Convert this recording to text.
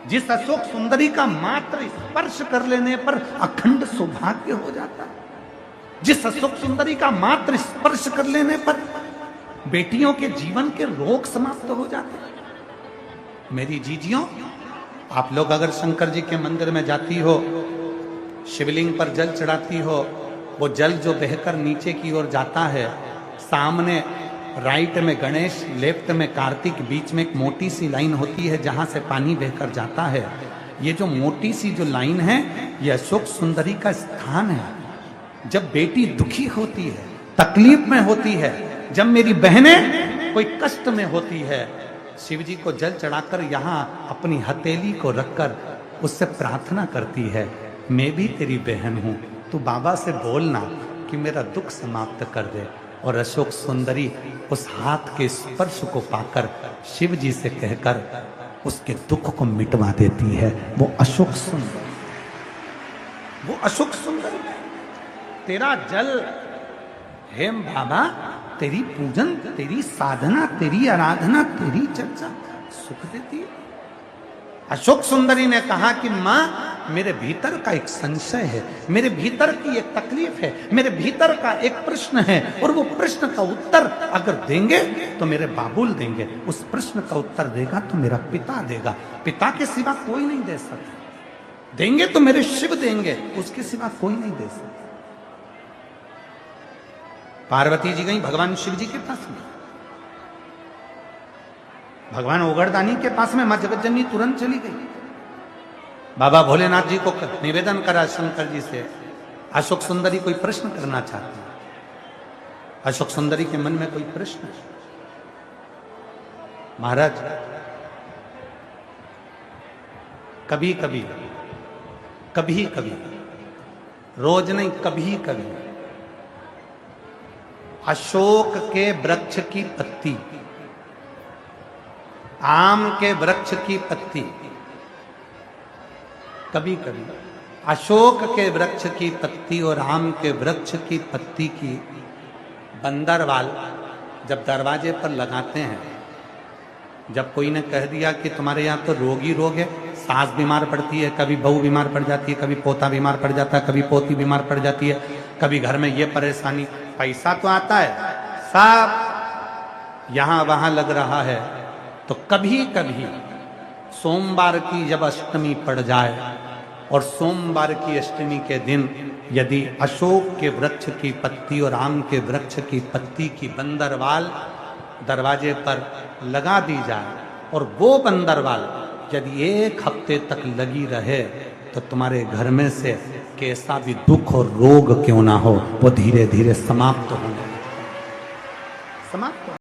जिस अशोक सुंदरी का मात्र स्पर्श कर लेने पर अखंड सौभाग्य हो जाता है, जिस अशोक सुंदरी का मात्र स्पर्श कर लेने पर बेटियों के जीवन के रोग समाप्त हो जाते हैं। मेरी जीजियों, आप लोग अगर शंकर जी के मंदिर में जाती हो, शिवलिंग पर जल चढ़ाती हो, वो जल जो बहकर नीचे की ओर जाता है, सामने राइट में गणेश, लेफ्ट में कार्तिक, बीच में एक मोटी सी लाइन होती है जहां से पानी बहकर जाता है। ये जो मोटी सी जो लाइन है, ये अशोक सुंदरी का स्थान है। जब बेटी दुखी होती है, तकलीफ में होती है, जब मेरी बहनें कोई कष्ट में होती है, शिव जी को जल चढ़ाकर यहाँ अपनी हथेली को रखकर उससे प्रार्थना करती है, मैं भी तेरी बहन हूं, तू बाबा से बोलना कि मेरा दुख समाप्त कर दे। और अशोक सुंदरी उस हाथ के स्पर्श को पाकर शिव जी से कहकर उसके दुख को मिटवा देती है। वो अशोक सुंदरी, वो अशोक सुंदरी, तेरा जल हेम बाबा, तेरी पूजन, तेरी साधना, तेरी आराधना, तेरी चर्चा सुख देती है। अशोक सुंदरी ने कहा कि मां, मेरे भीतर का एक संशय है, मेरे भीतर की एक तकलीफ है, मेरे भीतर का एक प्रश्न है, और वो प्रश्न का उत्तर अगर देंगे तो मेरे बाबुल देंगे, उस प्रश्न का उत्तर देगा तो मेरा पिता देगा, पिता के सिवा कोई नहीं दे सकता, देंगे तो मेरे शिव देंगे, उसके सिवा कोई नहीं दे सकता। पार्वती जी गई भगवान शिव जी के पास में, भगवान ओगरदानी के पास में, मां जगतजननी तुरंत चली गई। बाबा भोलेनाथ जी को निवेदन करा शंकर जी से, अशोक सुंदरी कोई प्रश्न करना चाहती है। अशोक सुंदरी के मन में कोई प्रश्न है। महाराज, कभी कभी, कभी कभी, रोज नहीं, कभी कभी अशोक के वृक्ष की पत्ती, आम के वृक्ष की पत्ती, कभी कभी अशोक के वृक्ष की पत्ती और आम के वृक्ष की पत्ती की बंदरवाल जब दरवाजे पर लगाते हैं, जब कोई ने कह दिया कि तुम्हारे यहाँ तो रोग ही रोग है, सास बीमार पड़ती है, कभी बहू बीमार पड़ जाती है, कभी पोता बीमार पड़ जाता है, कभी पोती बीमार पड़ जाती है, कभी घर में ये परेशानी, पैसा तो आता है, सब यहां वहां लग रहा है, तो कभी कभी सोमवार की जब अष्टमी पड़ जाए और सोमवार की अष्टमी के दिन यदि अशोक के वृक्ष की पत्ती और आम के वृक्ष की पत्ती की बंदरवाल दरवाजे पर लगा दी जाए, और वो बंदरवाल यदि एक हफ्ते तक लगी रहे, तो तुम्हारे घर में से कैसा भी दुख और रोग क्यों ना हो, वो धीरे धीरे समाप्त होने, समाप्त